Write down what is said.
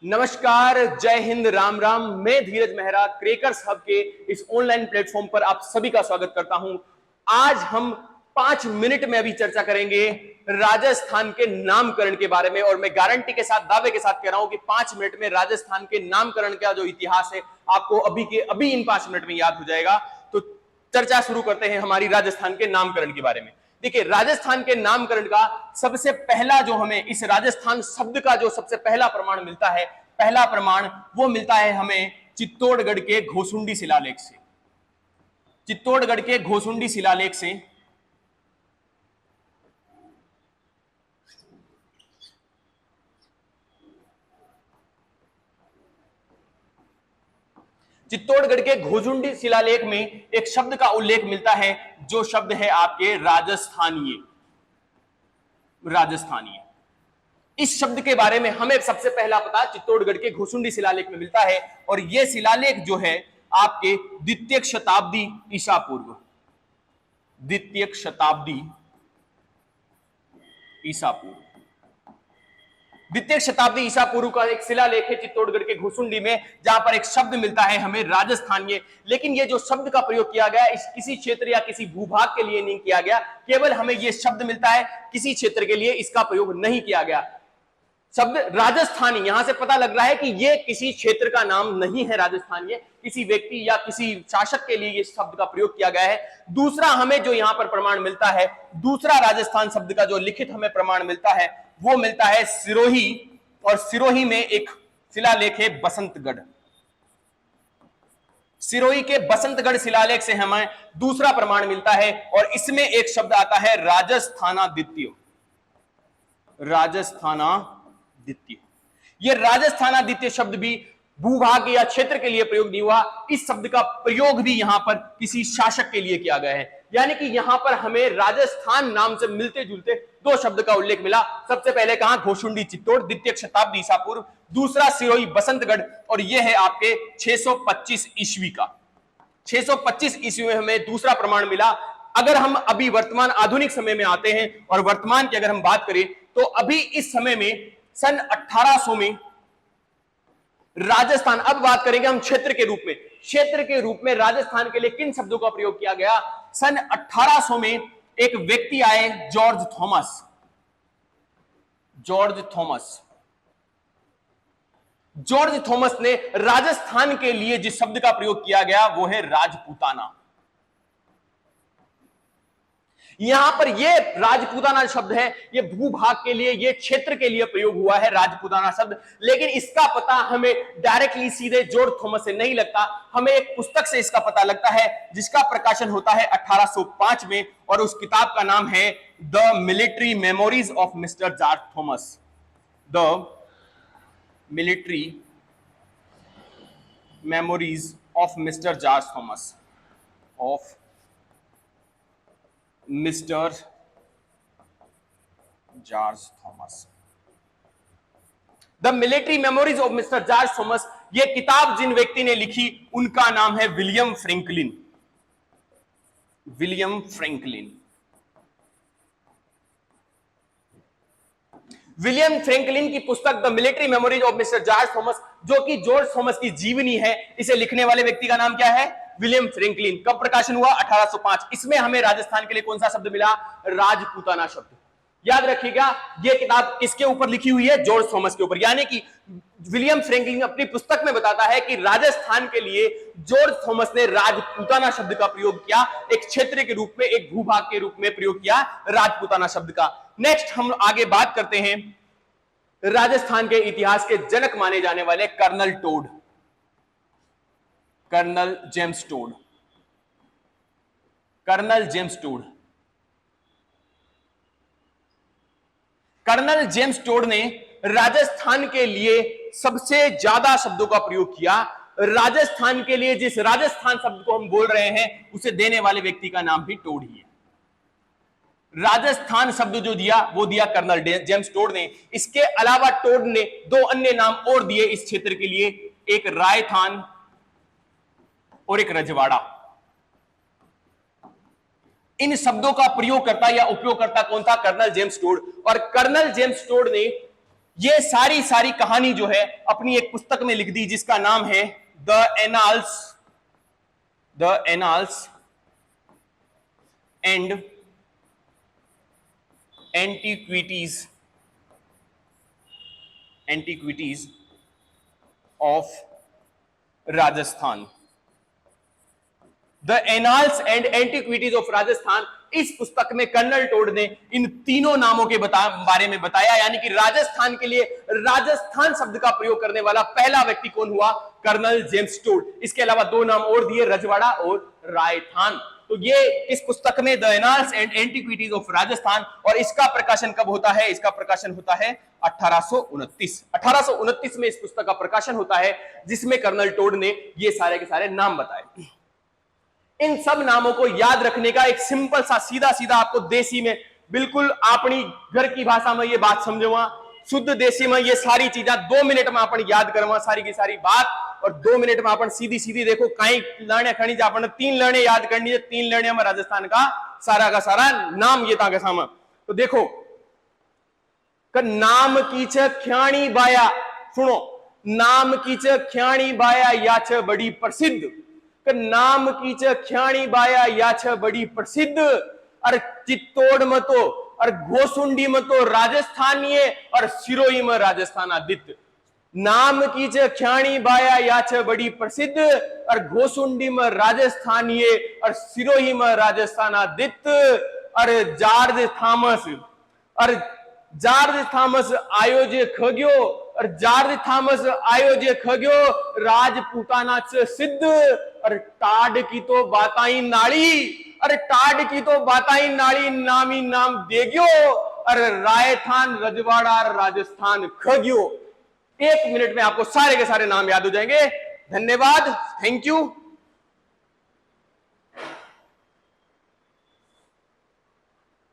नमस्कार, जय हिंद, राम राम। मैं धीरज मेहरा क्रेकर्स हब के इस ऑनलाइन प्लेटफॉर्म पर आप सभी का स्वागत करता हूं। आज हम 5 मिनट में अभी चर्चा करेंगे राजस्थान के नामकरण के बारे में, और मैं गारंटी के साथ, दावे के साथ कह रहा हूं कि 5 मिनट में राजस्थान के नामकरण का जो इतिहास है आपको अभी के अभी इन 5 मिनट में याद हो जाएगा। तो चर्चा शुरू करते हैं हमारी राजस्थान के नामकरण के बारे में। देखिए, राजस्थान के नामकरण का सबसे पहला जो हमें इस राजस्थान शब्द का जो सबसे पहला प्रमाण मिलता है, पहला प्रमाण वो मिलता है हमें चित्तौड़गढ़ के घोसुंडी शिलालेख से। चित्तौड़गढ़ के घोसुंडी शिलालेख से चित्तौड़गढ़ के घोसुंडी शिलालेख में एक शब्द का उल्लेख मिलता है, जो शब्द है आपके राजस्थानीय। राजस्थानीय इस शब्द के बारे में हमें सबसे पहला पता चित्तौड़गढ़ के घोसुंडी शिलालेख में मिलता है, और यह शिलालेख जो है आपके द्वितीय शताब्दी ईसा पूर्व, द्वितीय शताब्दी ईसा पूर्व, द्वितीय शताब्दी ईसा पूर्व का एक शिलालेख है चित्तौड़गढ़ के घोसुंडी में, जहां पर एक शब्द मिलता है हमें राजस्थानीय। लेकिन यह जो शब्द का प्रयोग किया गया इस किसी क्षेत्र या किसी भूभाग के लिए नहीं किया गया, केवल हमें यह शब्द मिलता है, किसी क्षेत्र के लिए इसका प्रयोग नहीं किया गया। शब्द राजस्थानी, यहां से पता लग रहा है कि यह किसी क्षेत्र का नाम नहीं है। राजस्थानीय किसी व्यक्ति या किसी शासक के लिए यह शब्द का प्रयोग किया गया है। दूसरा हमें जो यहां पर प्रमाण मिलता है, दूसरा राजस्थान शब्द का जो लिखित हमें प्रमाण मिलता है वो मिलता है सिरोही, और सिरोही में एक शिलालेख है बसंतगढ़। सिरोही के बसंतगढ़ शिलालेख से हमें दूसरा प्रमाण मिलता है, और इसमें एक शब्द आता है राजस्थानादित्य। राजस्थानादित्य, यह राजस्थानादित्य शब्द भी भूभाग या क्षेत्र के लिए प्रयोग नहीं हुआ। इस शब्द का प्रयोग भी यहां पर किसी शासक के लिए किया गया है, यानी कि यहां पर हमें राजस्थान नाम से मिलते जुलते दो शब्द का उल्लेख मिला। सबसे पहले कहां, घोसुंडी चित्तौड़, द्वितीय शताब्दी ईसा पूर्व। दूसरा सिरोही बसंतगढ़, और यह है आपके 625 ईस्वी का। 625 ईस्वी में हमें दूसरा प्रमाण मिला। अगर हम अभी वर्तमान आधुनिक समय में आते हैं और वर्तमान की अगर हम बात करें, तो अभी इस समय में सन 1800 में राजस्थान, अब बात करेंगे हम क्षेत्र के रूप में, क्षेत्र के रूप में राजस्थान के लिए किन शब्दों का प्रयोग किया गया। सन 1800 में एक व्यक्ति आए, George Thomas. George Thomas, George Thomas ने राजस्थान के लिए जिस शब्द का प्रयोग किया गया वो है राजपूताना। यहां पर यह राजपूताना शब्द है, यह भूभाग के लिए, यह क्षेत्र के लिए प्रयोग हुआ है राजपूताना शब्द। लेकिन इसका पता हमें डायरेक्टली सीधे जॉर्ज थॉमस से नहीं लगता, हमें एक पुस्तक से इसका पता लगता है, जिसका प्रकाशन होता है 1805 में, और उस किताब का नाम है the military memories of mister George Thomas. The military memories of mister George Thomas, of mister George Thomas. The military memories of mister George Thomas, यह किताब जिन व्यक्ति ने लिखी उनका नाम है William Franklin. William Franklin, William Franklin की पुस्तक the military memories of mister George Thomas, जो कि जॉर्ज थॉमस की जीवनी है, इसे लिखने वाले व्यक्ति का नाम क्या है, विलियम फ्रैंकलिन। कब प्रकाशन हुआ, 1805। इसमें हमें राजस्थान के लिए कौन सा शब्द मिला, राजपूताना शब्द। याद रखिएगा, यह किताब किसके ऊपर लिखी हुई है, जॉर्ज थॉमस के ऊपर। यानी कि विलियम फ्रैंकलिन अपनी पुस्तक में बताता है कि राजस्थान के लिए जॉर्ज थॉमस ने राजपूताना शब्द का प्रयोग किया, एक क्षेत्र के रूप में, एक भूभाग के रूप में प्रयोग किया राजपूताना शब्द का। नेक्स्ट हम आगे बात करते हैं राजस्थान के इतिहास के जनक माने जाने वाले colonel Tod, colonel James Tod. Colonel James Tod, colonel James Tod ने राजस्थान के लिए सबसे ज्यादा शब्दों का प्रयोग किया। राजस्थान के लिए जिस राजस्थान शब्द को हम बोल रहे हैं उसे देने वाले व्यक्ति का नाम भी टोड ही है। राजस्थान शब्द जो दिया वो दिया कर्नल जेम्स टोड ने। इसके अलावा टोड ने दो अन्य नाम और दिए इस क्षेत्र के लिए, एक रायथान और एक रजवाड़ा। इन शब्दों का प्रयोग करता या उपयोग करता कौन था, कर्नल जेम्स टोड। और कर्नल जेम्स टोड ने ये सारी सारी कहानी जो है अपनी एक पुस्तक में लिख दी जिसका नाम है the annals and antiquities of Rajasthan. The annals and antiquities of Rajasthan, इस पुस्तक में कर्नल टोड ने इन तीनों नामों के बारे में बताया, यानी कि राजस्थान के लिए राजस्थान शब्द का प्रयोग करने वाला पहला व्यक्ति कौन हुआ? Colonel James Tod. इसके अलावा दो नाम और दिए, रजवाड़ा और रायथान। तो ये इस पुस्तक में the annals and antiquities of Rajasthan, और इसका प्रकाशन कब होता है? इसका प्रकाशन होता है 1829 में इस पुस्तक का प्रकाशन होता है, जिसमें कर्नल टोड ने ये सारे के सारे नाम बताए। इन सब नामों को याद रखने का एक सिंपल सा सीधा सीधा आपको देसी में बिल्कुल अपनी घर की भाषा में ये बात समझवा, शुद्ध देसी में ये सारी चीजें 2 मिनट में अपन याद करवा सारी की सारी बात, और 2 मिनट में अपन सीधी सीधी देखो कई लड़ने खड़ी अपन 3 लड़ने याद करनी है। 3 लड़ने में राजस्थान का सारा नाम ये ताके सामने। तो देखो नाम की ख्याणी बाया, सुनो, नाम की ख्याणी बाया या छ बड़ी प्रसिद्ध, नाम की ख्याणी बाया या छ बड़ी प्रसिद्ध, और चित्तौड़ में तो और घोसुंडी में तो राजस्थानीय और सिरोही में राजस्थानादित्य। नाम की ख्याणी बाया या छ बड़ी प्रसिद्ध, और घोसुंडी में राजस्थानीय और सिरोही में राजस्थानादित्य, और जॉर्ज थॉमस आयोज्य खग्यो, और जॉर्ज थॉमस आयोज्य खग्यो राजपूताना से सिद्ध, और टाड की तो बाताई नाड़ी, अरे टाड की तो बाताई नाड़ी नामी नाम देग्यो, और रायथान रजवाड़ा राजस्थान खग्यो। 1 मिनट में आपको सारे के सारे नाम याद हो जाएंगे। धन्यवाद, थैंक यू।